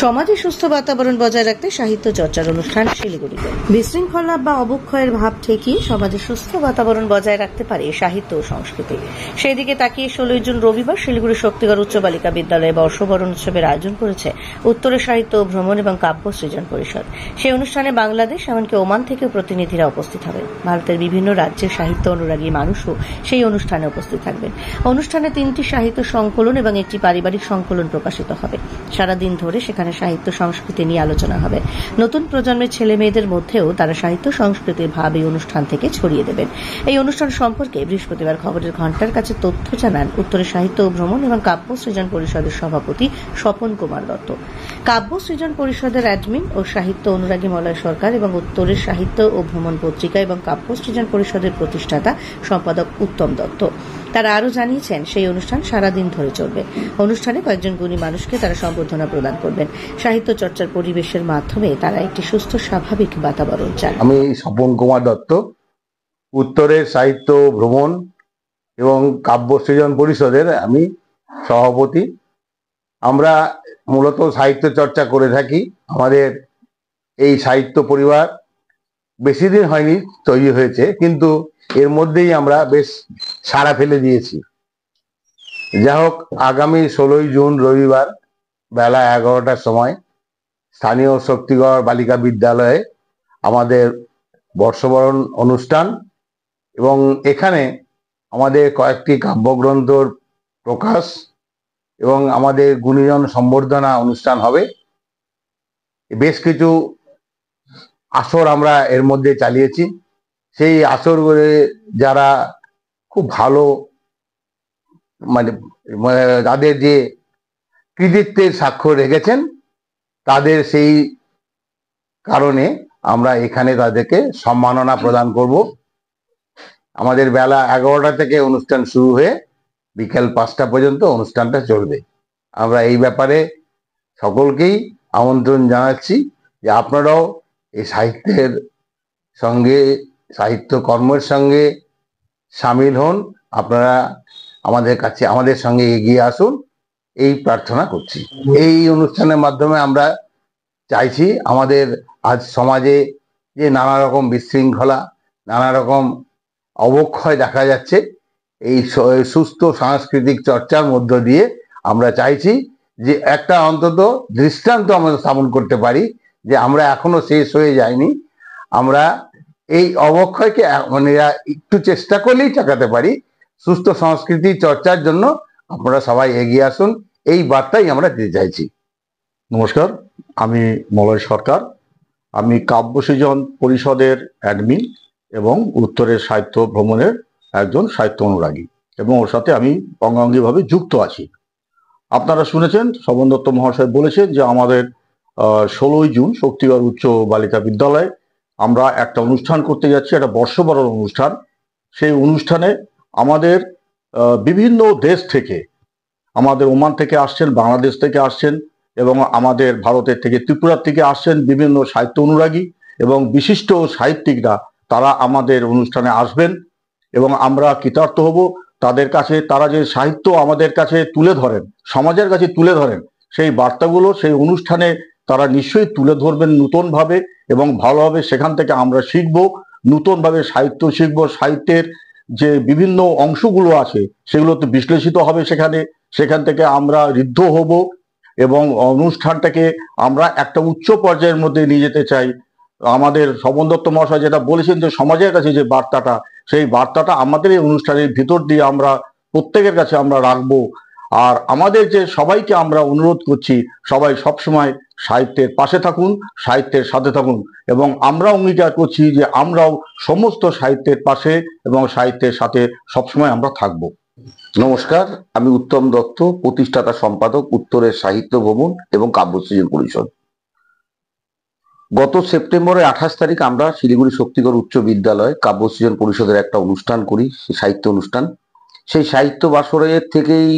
সমাজে সুস্থ বাতাবরণ বজায় রাখতে সাহিত্য চর্চার অনুষ্ঠান শিলিগুড়িতে। বিশৃঙ্খলা বা অবক্ষয়ের ভাব ঠেকিয়ে সমাজে সুস্থ বাতাবরণ বজায় রাখতে পারে সাহিত্য ও সংস্কৃতি। সেদিকে তাকিয়ে 16 জুন রবিবার শিলিগুড়ি শক্তিগড় উচ্চ বালিকা বিদ্যালয়ে বর্ষবরণ উৎসবের আয়োজন করেছে উত্তরের সাহিত্য ও ভ্রমণ এবং কাব্য সৃজন পরিষদ। সেই অনুষ্ঠানে বাংলাদেশ এমনকি ওমান থেকেও প্রতিনিধিরা উপস্থিত হবেন। ভারতের বিভিন্ন রাজ্যের সাহিত্য অনুরাগী মানুষও সেই অনুষ্ঠানে উপস্থিত থাকবেন। অনুষ্ঠানে 3টি সাহিত্য সংকলন এবং একটি পারিবারিক সংকলন প্রকাশিত হবে। সারাদিন ধরে সেখানে সাহিত্য সংস্কৃতি নিয়ে আলোচনা হবে। নতুন প্রজন্মের ছেলে মেয়েদের মধ্যেও তারা সাহিত্য সংস্কৃতির ভাব এই অনুষ্ঠান থেকে ছড়িয়ে দেবেন। এই অনুষ্ঠান সম্পর্কে বৃহস্পতিবার খবরের ঘণ্টার কাছে তথ্য জানান উত্তরের সাহিত্য ও ভ্রমণ এবং কাব্য সৃজন পরিষদের সভাপতি স্বপন কুমার দত্ত। কাব্য সৃজন পরিষদের অ্যাডমিন ও সাহিত্য অনুরাগী মলয় সরকার এবং উত্তরের সাহিত্য ও ভ্রমণ পত্রিকা এবং কাব্য সৃজন পরিষদের প্রতিষ্ঠাতা সম্পাদক উত্তম দত্ত। তারা আরও জানিয়েছেন সেই অনুষ্ঠান সারাদিন ধরে চলবে। অনুষ্ঠানে কয়েকজন গুণী মানুষকে তারা সম্বর্ধনা প্রদান করবেন। সাহিত্য চর্চার পরিবেশের মাধ্যমে তারা একটি সুস্থ স্বাভাবিক বাতাবরণ চান। আমি স্বপন কুমার দত্ত, উত্তরের সাহিত্য ভ্রমণ এবং কাব্য সৃজন পরিষদের আমি সভাপতি। আমরা মূলত সাহিত্য চর্চা করে থাকি। আমাদের এই সাহিত্য পরিবার বেশি দিন হয়নি তৈরি হয়েছে, কিন্তু এর মধ্যেই আমরা বেশ সাড়া ফেলে দিয়েছি। যাই হোক, আগামী 16 জুন রবিবার বেলা 11টার সময় স্থানীয় শক্তিগড় বালিকা বিদ্যালয়ে আমাদের বর্ষবরণ অনুষ্ঠান, এবং এখানে আমাদের কয়েকটি কাব্যগ্রন্থর প্রকাশ এবং আমাদের গুণীজন সম্বর্ধনা অনুষ্ঠান হবে। বেশ কিছু আসর আমরা এর মধ্যে চালিয়েছি। সেই আসরগুলো যারা খুব ভালো মানে তাদের যে কৃতিত্বের স্বাক্ষর রেখেছেন, তাদের সেই কারণে আমরা এখানে তাদেরকে সম্মাননা প্রদান করব। আমাদের বেলা 11টা থেকে অনুষ্ঠান শুরু হয়ে বিকেল 5টা পর্যন্ত অনুষ্ঠানটা চলবে। আমরা এই ব্যাপারে সকলকেই আমন্ত্রণ জানাচ্ছি যে আপনারাও এই সাহিত্যের সঙ্গে, সাহিত্য কর্মের সঙ্গে সামিল হন। আপনারা আমাদের সঙ্গে এগিয়ে আসুন, এই প্রার্থনা করছি। এই অনুষ্ঠানের মাধ্যমে আমরা চাইছি আমাদের আজ সমাজে যে নানা রকম বিশৃঙ্খলা, নানা রকম অবক্ষয় দেখা যাচ্ছে, এই সুস্থ সাংস্কৃতিক চর্চার মধ্য দিয়ে আমরা চাইছি যে একটা অন্তত দৃষ্টান্ত আমরা স্থাপন করতে পারি যে আমরা এখনো শেষ হয়ে যায়নি। আমরা এই অবক্ষয়কে মানে একটু চেষ্টা করলেই ঠেকাতে পারি। সুস্থ সংস্কৃতি চর্চার জন্য আপনারা সবাই এগিয়ে আসুন, এই বার্তাই আমরা দিতে চাইছি। নমস্কার, আমি মলয় সরকার। আমি কাব্য সৃজন পরিষদের অ্যাডমিন এবং উত্তরের সাহিত্য ভ্রমণের একজন সাহিত্য অনুরাগী, এবং ওর সাথে আমি অঙ্গাঙ্গিভাবে যুক্ত আছি। আপনারা শুনেছেন, স্বপন দত্ত মহাশয় বলেছেন যে আমাদের 16 জুন শক্তিগড় উচ্চ বালিকা বিদ্যালয়ে আমরা একটা অনুষ্ঠান করতে যাচ্ছি, একটা বর্ষবরণ অনুষ্ঠান। সেই অনুষ্ঠানে আমাদের বিভিন্ন দেশ থেকে, আমাদের ওমান থেকে আসছেন, বাংলাদেশ থেকে আসছেন, এবং আমাদের ভারতের থেকে ত্রিপুরা থেকে আসছেন বিভিন্ন সাহিত্য অনুরাগী এবং বিশিষ্ট সাহিত্যিকরা। তারা আমাদের অনুষ্ঠানে আসবেন এবং আমরা কৃতার্থ হব তাদের কাছে। তারা যে সাহিত্য আমাদের কাছে তুলে ধরেন, সমাজের কাছে তুলে ধরেন, সেই বার্তাগুলো সেই অনুষ্ঠানে তারা নিশ্চয়ই তুলে ধরবেন নতুনভাবে এবং ভালোভাবে। সেখান থেকে আমরা শিখব, নতুনভাবে সাহিত্য শিখব। সাহিত্যের যে বিভিন্ন অংশগুলো আছে সেগুলো তো বিশ্লেষিত হবে সেখান থেকে আমরা ঋদ্ধ হব এবং অনুষ্ঠানটাকে আমরা একটা উচ্চ পর্যায়ের মধ্যে নিয়ে যেতে চাই। আমাদের স্বপন দত্ত মহাশয় যেটা বলেছেন যে সমাজের কাছে যে বার্তাটা, সেই বার্তাটা আমাদের এই অনুষ্ঠানের ভিতর দিয়ে আমরা প্রত্যেকের কাছে আমরা রাখবো। আর আমাদের যে সবাইকে আমরা অনুরোধ করছি, সবাই সবসময় সাহিত্যের পাশে থাকুন, সাহিত্যের সাথে থাকুন, এবং আমরা অঙ্গীকার করছি যে আমরাও সমস্ত সাহিত্যের পাশে এবং সাহিত্যের সাথে সবসময় আমরা থাকব। নমস্কার, আমি উত্তম দত্ত, প্রতিষ্ঠাতা সম্পাদক উত্তরের সাহিত্য ভ্রমণ এবং কাব্য সৃজন পরিষদ। গত সেপ্টেম্বরের 28 তারিখ আমরা শিলিগুড়ি শক্তিগড় উচ্চ বিদ্যালয়ে কাব্য সৃজন পরিষদের একটা অনুষ্ঠান করি, সাহিত্য অনুষ্ঠান। সেই সাহিত্য বাসরের থেকেই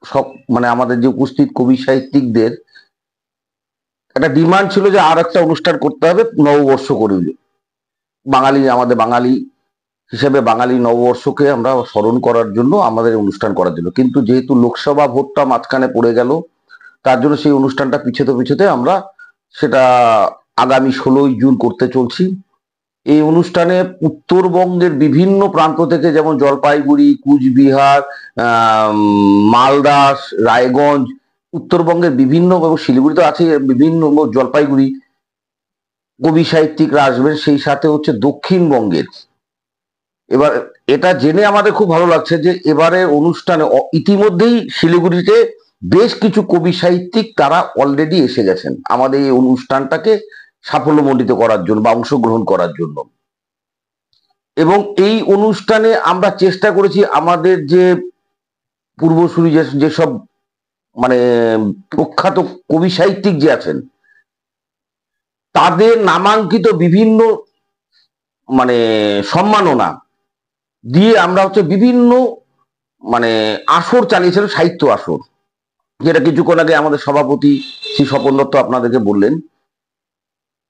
সব মানে আমাদের যে উপস্থিত কবি সাহিত্যিকদের একটা ডিমান্ড ছিল যে আর একটা অনুষ্ঠান করতে হবে নববর্ষ করিলে। আমাদের বাঙালি হিসেবে বাঙালি নববর্ষকে আমরা স্মরণ করার জন্য, আমাদের অনুষ্ঠান করার জন্য। কিন্তু যেহেতু লোকসভা ভোটটা মাঝখানে পড়ে গেল, তার জন্য সেই অনুষ্ঠানটা পিছোতে আমরা সেটা আগামী 16ই জুন করতে চলছি। এই অনুষ্ঠানে উত্তরবঙ্গের বিভিন্ন প্রান্ত থেকে, যেমন জলপাইগুড়ি, কুচবিহার, মালদা, রায়গঞ্জ, উত্তরবঙ্গের বিভিন্ন, এবং শিলিগুড়ি তো আছে, বিভিন্ন জলপাইগুড়ি কবি সাহিত্যিকরা আসবেন, সেই সাথে হচ্ছে দক্ষিণবঙ্গের। এবার এটা জেনে আমাদের খুব ভালো লাগছে যে এবারের অনুষ্ঠানে ইতিমধ্যেই শিলিগুড়িতে বেশ কিছু কবি সাহিত্যিক তারা অলরেডি এসে গেছেন আমাদের এই অনুষ্ঠানটাকে সাফল্যমণ্ডিত করার জন্য বা অংশগ্রহণ করার জন্য। এবং এই অনুষ্ঠানে আমরা চেষ্টা করেছি আমাদের যে পূর্বসূরি যেসব মানে প্রখ্যাত কবি সাহিত্যিক যে আছেন তাদের নামাঙ্কিত বিভিন্ন মানে সম্মাননা দিয়ে আমরা হচ্ছে বিভিন্ন মানে আসর চালিয়েছিলাম, সাহিত্য আসর, যেটা কিছুক্ষণ আগে আমাদের সভাপতি শ্রী স্বপন দত্ত আপনাদেরকে বললেন।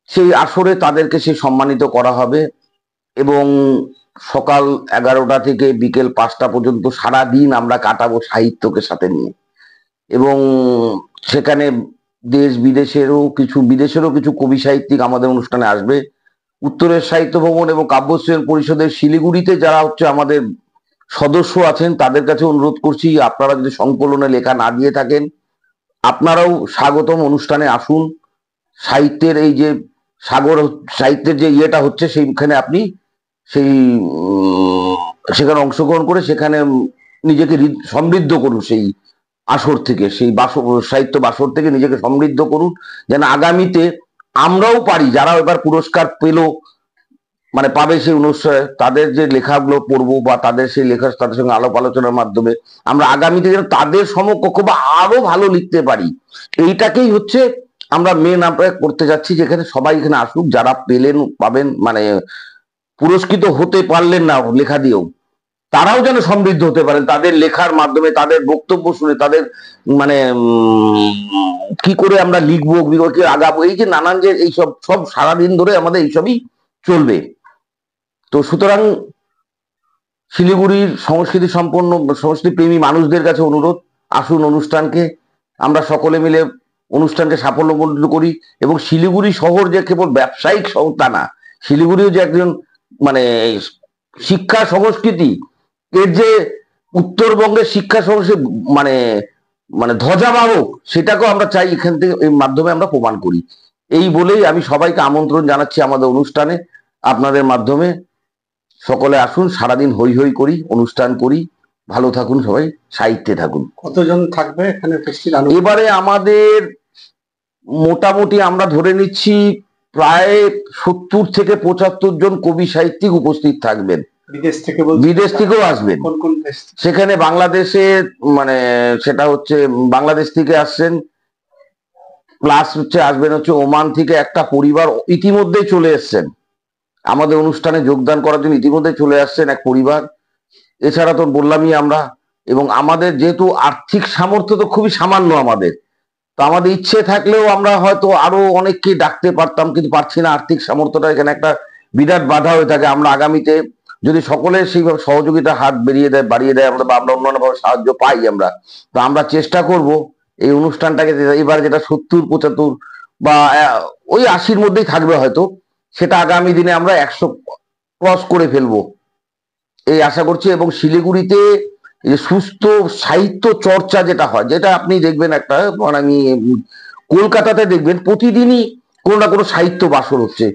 সেই আসরে তাদেরকে সে সম্মানিত করা হবে এবং সকাল 11টা থেকে বিকেল 5টা পর্যন্ত সারাদিন আমরা কাটাবো সাহিত্যকে সাথে নিয়ে। এবং সেখানে বিদেশেরও কিছু কবি সাহিত্যিক আমাদের অনুষ্ঠানে আসবে। উত্তরের সাহিত্য ভবন এবং কাব্যশ্রী পরিষদের শিলিগুড়িতে যারা হচ্ছে আমাদের সদস্য আছেন তাদের কাছে অনুরোধ করছি, আপনারা যদি সংকলনে লেখা না দিয়ে থাকেন আপনারাও স্বাগতম অনুষ্ঠানে আসুন। সাহিত্যের এই যে সাহিত্যের যে ইয়েটা হচ্ছে সেইখানে আপনি সেখানে অংশগ্রহণ করে সেখানে নিজেকে সমৃদ্ধ করুন, সেই আসর থেকে, সেই সাহিত্য বাসর থেকে নিজেকে সমৃদ্ধ করুন, যেন আগামীতে আমরাও পারি, যারা এবার পুরস্কার মানে পাবে সেই অনুষ্ঠানে তাদের যে লেখাগুলো পড়বো বা তাদের সেই লেখা তাদের সঙ্গে আলাপ আলোচনার মাধ্যমে আমরা আগামীতে যেন তাদের সমকক্ষ বা আরো ভালো লিখতে পারি, এইটাকেই হচ্ছে আমরা মেন আমরা করতে যাচ্ছি। যেখানে সবাই এখানে আসুক, যারা পাবেন মানে পুরস্কৃত হতে পারলেন না লেখা দিয়েও, তারাও যেন সমৃদ্ধ হতে পারেন তাদের লেখার মাধ্যমে, তাদের বক্তব্য শুনে, তাদের মানে কি করে আমরা লিখবো, কি আগাবো, এই যে নানান যে এইসব সব সারাদিন ধরে আমাদের এইসবই চলবে। তো সুতরাং শিলিগুড়ির সংস্কৃতি প্রেমী মানুষদের কাছে অনুরোধ, আসুন অনুষ্ঠানকে আমরা সকলে মিলে অনুষ্ঠানকে সাফল্যমণ্ডিত করি। এবং শিলিগুড়ি শহর যে কেবল ব্যবসায়িক শহর তা না, শিলিগুড়িও যে একজন মানে শিক্ষা সংস্কৃতি, এর যে উত্তরবঙ্গের শিক্ষা সংস্কৃতি মানে মানে ধ্বজাবাহক, সেটাকেও আমরা চাই এখান থেকে এই মাধ্যমে আমরা প্রমাণ করি। এই বলেই আমি সবাইকে আমন্ত্রণ জানাচ্ছি আমাদের অনুষ্ঠানে। আপনাদের মাধ্যমে সকলে আসুন, সারাদিন হই হই করি, অনুষ্ঠান করি, ভালো থাকুন, সবাই সাহিত্যে থাকুন। কতজন থাকবে এখানে? এবারে আমাদের মোটামুটি আমরা ধরে নিচ্ছি প্রায় 70 থেকে 75 জন কবি সাহিত্যিক উপস্থিত থাকবেন। বিদেশ থেকেও আসবেন। সেখানে বাংলাদেশে মানে সেটা হচ্ছে বাংলাদেশ থেকে আসছেন, প্লাস হচ্ছে আসবেন হচ্ছে ওমান থেকে একটা পরিবার ইতিমধ্যে চলে এসছেন আমাদের অনুষ্ঠানে যোগদান করার জন্য, ইতিমধ্যে চলে আসছেন এক পরিবার। এছাড়া তো বললামই আমরা, এবং আমাদের যেহেতু আর্থিক সামর্থ্য তো খুবই সামান্য আমাদের, তো আমাদের ইচ্ছে থাকলেও আমরা হয়তো আরো অনেককে ডাকতে পারতাম, কিন্তু পারছি না, আর্থিক সামর্থ্যটা এখানে একটা বিরাট বাধা হয়ে থাকে। আমরা আগামীতে যদি সকলে সেইভাবে সহযোগিতা হাত বাড়িয়ে দেয় আমরা, বা আমরা অন্যান্য ভাবে সাহায্য পাই আমরা, তো আমরা চেষ্টা করব এই অনুষ্ঠানটাকে এবার যেটা 70-75 বা ওই 80-র মধ্যেই থাকবে হয়তো, সেটা আগামী দিনে আমরা 100 ক্রস করে ফেলবো এই আশা করছি। এবং শিলিগুড়িতে যে সুস্থ সাহিত্য চর্চা যেটা হয়, যেটা আপনি দেখবেন একটা মানে আমি কলকাতাতে দেখবেন প্রতিদিনই কোনো না কোনো সাহিত্য বাসর হচ্ছে,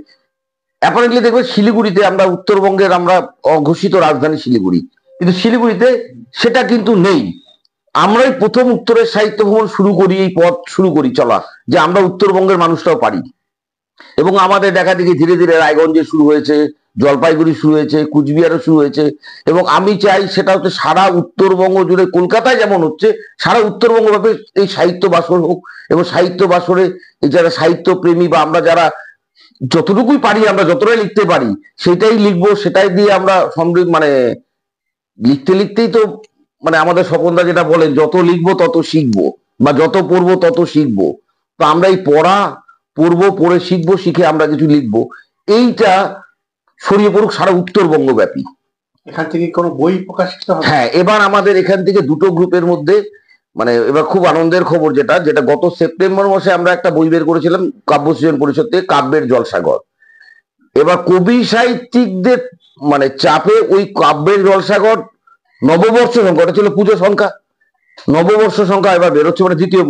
অ্যাপারেন্টলি দেখবেন শিলিগুড়িতে, আমরা উত্তরবঙ্গের আমরা অঘোষিত রাজধানী শিলিগুড়ি, কিন্তু শিলিগুড়িতে সেটা কিন্তু নেই। আমরাই প্রথম উত্তরের সাহিত্য ভ্রমণ শুরু করি, এই পথ শুরু করি চলা, যে আমরা উত্তরবঙ্গের মানুষটাও পারি। এবং আমাদের দেখা দেখি ধীরে ধীরে রায়গঞ্জে শুরু হয়েছে, জলপাইগুড়ি শুরু হয়েছে, কুচবিহারও শুরু হয়েছে, এবং আমি চাই সেটা হচ্ছে সারা উত্তরবঙ্গ জুড়ে, কলকাতায় যেমন হচ্ছে সারা উত্তরবঙ্গ ভাবে এই সাহিত্য বাসর হোক। এবং সাহিত্য বাসরে এই যারা সাহিত্য প্রেমী বা আমরা যারা যতটুকুই পারি, আমরা যতটাই লিখতে পারি সেটাই লিখবো, সেটাই দিয়ে আমরা সমৃদ্ধ মানে লিখতে লিখতেই তো মানে আমাদের স্বপনদা যেটা বলেন, যত লিখবো তত শিখবো, বা যত পড়বো তত শিখবো। তো আমরা এই পড়বো, পড়ে শিখবো, শিখে আমরা কিছু লিখবো, এইটা ছড়িয়ে পড়ুক সারা উত্তরবঙ্গ ব্যাপী। এখান থেকে কোনো বই প্রকাশিত হবে? হ্যাঁ, এবার আমাদের এখান থেকে দুটো গ্রুপের মধ্যে মানে এবার খুব আনন্দের খবর যেটা যেটা গত সেপ্টেম্বর মাসে আমরা একটা বই বের করেছিলাম কাব্য সৃজন পরিষদ থেকে, কাব্যের জলসাগর। এবার কবি সাহিত্যিকদের মানে চাপে ওই কাব্যের জলসাগর নববর্ষ সংখ্যা, ওটা ছিল পুজো সংখ্যা, নববর্ষ সংখ্যা এবার বেরোচ্ছে, মানে দ্বিতীয়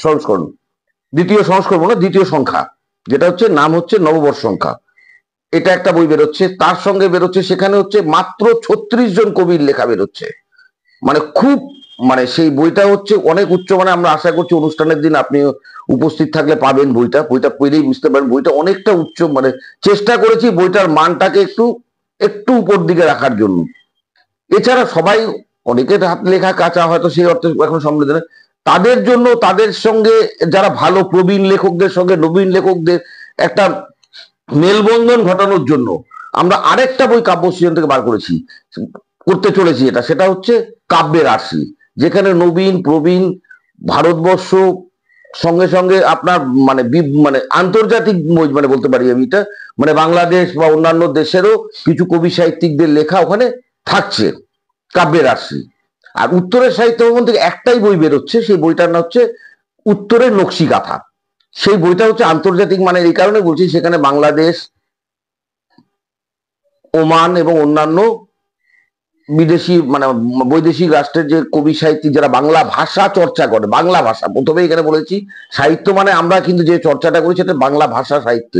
সংস্করণ, দ্বিতীয় সংখ্যা, যেটা হচ্ছে নাম হচ্ছে নববর্ষ সংখ্যা। এটা একটা বই বেরোচ্ছে, তার সঙ্গে বেরোচ্ছে সেখানে হচ্ছে মাত্র 36 জন কবির লেখা বেরোচ্ছে। মানে খুব মানে সেই বইটা হচ্ছে অনেক উচ্চ, মানে আমরা আশা করছি অনুষ্ঠানের দিন আপনি উপস্থিত থাকলে পাবেন বইটা পেলেই বুঝতে পারেন বইটা অনেকটা উচ্চ, মানে চেষ্টা করেছি বইটার মানটাকে একটু উপর দিকে রাখার জন্য। এছাড়া সবাই অনেকের হাত লেখা কাঁচা, হয়তো সেই অর্থে এখন সমৃদ্ধ নয়, তাদের জন্য তাদের সঙ্গে যারা ভালো প্রবীণ লেখকদের সঙ্গে নবীন লেখকদের একটা মেলবন্ধন ঘটানোর জন্য আমরা আরেকটা বই কাব্য সৃজন থেকে বার করতে চলেছি। সেটা হচ্ছে কাব্যের আরসি, যেখানে নবীন প্রবীণ ভারতবর্ষ সঙ্গে সঙ্গে আপনার মানে আন্তর্জাতিক মানে বলতে পারি আমি এটা, মানে বাংলাদেশ বা অন্যান্য দেশেরও কিছু কবি সাহিত্যিকদের লেখা ওখানে থাকছে, কাব্যের আরসি। আর উত্তরের সাহিত্য ভবন থেকে একটাই বই বেরোচ্ছে, সেই বইটার নাম হচ্ছে উত্তরের নকশিকাথা। সেই বইটা হচ্ছে আন্তর্জাতিক মানে এই কারণে বলছি, সেখানে বাংলাদেশ, ওমান এবং অন্যান্য বিদেশি মানে বৈদেশিক রাষ্ট্রের যে কবি সাহিত্যিক যারা বাংলা ভাষা চর্চা করে, বাংলা ভাষা প্রথমে এখানে বলেছি, সাহিত্য মানে আমরা কিন্তু যে চর্চাটা করি সেটা বাংলা ভাষা সাহিত্য,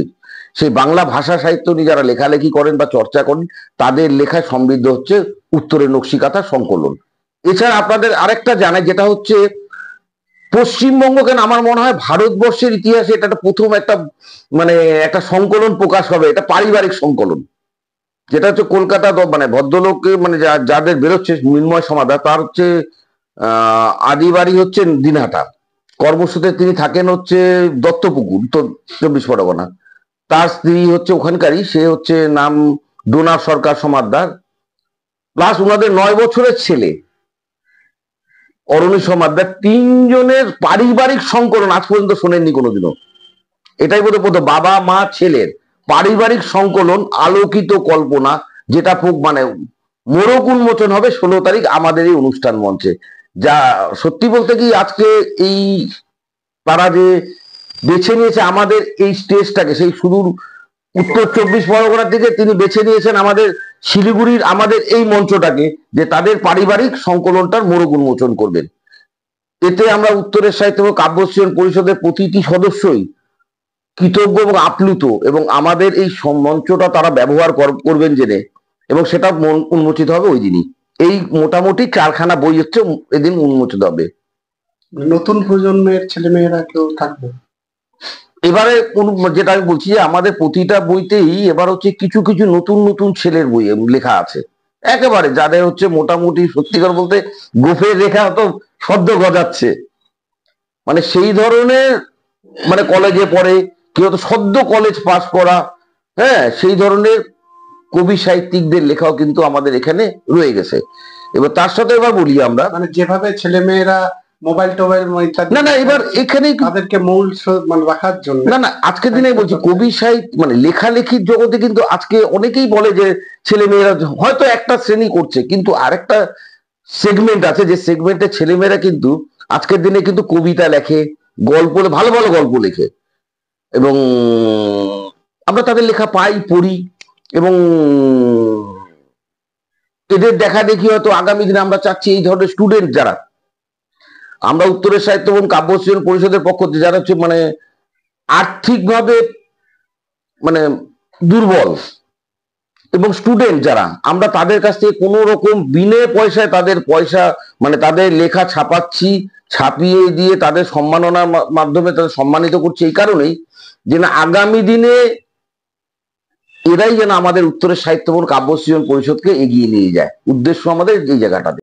সেই বাংলা ভাষা সাহিত্য নিয়ে যারা লেখালেখি করেন বা চর্চা করেন তাদের লেখায় সমৃদ্ধ হচ্ছে উত্তরের নকশিকাথা সংকলন। এছাড়া আপনাদের আরেকটা জানাই, যেটা হচ্ছে পশ্চিমবঙ্গ কেন আমার মনে হয় ভারতবর্ষের ইতিহাসে এটা প্রথম একটা সংকলন প্রকাশ হবে, এটা পারিবারিক সংকলন, যেটা হচ্ছে কলকাতা মানে ভদ্রলোকে মানে যাদের বেরোচ্ছে মৃন্ময় সমাদার, তার হচ্ছে আদিবাড়ি হচ্ছে দিনহাটা, কর্মসূত্রে তিনি থাকেন হচ্ছে দত্তপুকুর, উত্তর 24 পরগনা। তার স্ত্রী হচ্ছে ওখানকারই, সে হচ্ছে নাম ডোনা সরকার সমাদ্দার, প্লাস ওনাদের 9 বছরের ছেলে অরণি সমাদ্দার, 3 জনের পারিবারিক সংকলন আজ পর্যন্ত শোনেননি কোনোদিনও। এটাই বোধহয় বাবা মা ছেলের পারিবারিক সংকলন আলোকিত কল্পনা, যেটা মানে মোড়ক উন্মোচন হবে 16 তারিখ আমাদের এই অনুষ্ঠান মঞ্চে। যা সত্যি বলতে কি আজকে এই তারা যে বেছে নিয়েছে আমাদের এই স্টেজটাকে, সেই সুদূর উত্তর 24 পরগনা থেকে তিনি বেছে নিয়েছেন আমাদের শিলিগুড়ির আমাদের এই মঞ্চটাকে, যে তাদের পারিবারিক সংকলনটার মোড়ক উন্মোচন করবেন। এতে আমরা উত্তরের সাহিত্য ও কাব্য সৃজন পরিষদের প্রতিটি সদস্যই কৃতজ্ঞ এবং আপ্লুত, এবং আমাদের এই মঞ্চটা তারা ব্যবহার করবেন জেনে, এবং সেটা উন্মোচিত হবে ওই দিনই। এই মোটামুটি 4খানা বই হচ্ছে এদিন উন্মোচিত হবে। নতুন প্রজন্মের ছেলেমেয়েরা কেউ থাকবে এবারে যেটা আমি বলছি যে আমাদের প্রতিটা বইতেই এবার হচ্ছে কিছু কিছু নতুন নতুন ছেলের বই লেখা আছে, একেবারে যাদের হচ্ছে মোটামুটি সত্যিকার বলতে গোফের রেখা তো সদ্য গজাচ্ছে, মানে সেই ধরনের, মানে কলেজে পড়ে, কেউ তো সদ্য কলেজ পাস করা, হ্যাঁ, সেই ধরনের কবি সাহিত্যিকদের লেখাও কিন্তু আমাদের এখানে রয়ে গেছে। এবার তার সাথে এবার বলি আমরা, মানে যেভাবে ছেলেমেয়েরা মোবাইল টোবাইল না এবার এখানে তাদেরকে মূল মানে রাখার জন্য না আজকের দিনে বলছি কবি সাহিত্য মানে লেখালেখির জগতে কিন্তু আজকে অনেকেই বলে যে ছেলেমেয়েরা হয়তো একটা শ্রেণী করছে, কিন্তু আরেকটা সেগমেন্ট আছে, যে সেগমেন্টে ছেলেমেয়েরা কিন্তু আজকের দিনে কিন্তু কবিতা লেখে, গল্প, ভালো ভালো গল্প লেখে, এবং আমরা তাদের লেখা পাই, পড়ি, এবং এদের দেখা দেখি হয়তো আগামী দিনে আমরা চাচ্ছি এই ধরনের স্টুডেন্ট যারা, আমরা উত্তরের সাহিত্য এবং কাব্য সৃজন পরিষদের পক্ষ থেকে যারা হচ্ছে মানে আর্থিকভাবে মানে দুর্বল এবং স্টুডেন্ট যারা, আমরা তাদের কাছ থেকে কোনো রকম বিনে পয়সায় তাদের পয়সা মানে তাদের লেখা ছাপাচ্ছি, ছাপিয়ে দিয়ে তাদের সম্মাননার মাধ্যমে তাদের সম্মানিত করছি, এই কারণেই যে না আগামী দিনে এরাই যেন আমাদের উত্তরের সাহিত্য এবং কাব্য সৃজন পরিষদকে এগিয়ে নিয়ে যায়, উদ্দেশ্য আমাদের এই জায়গাটাতে।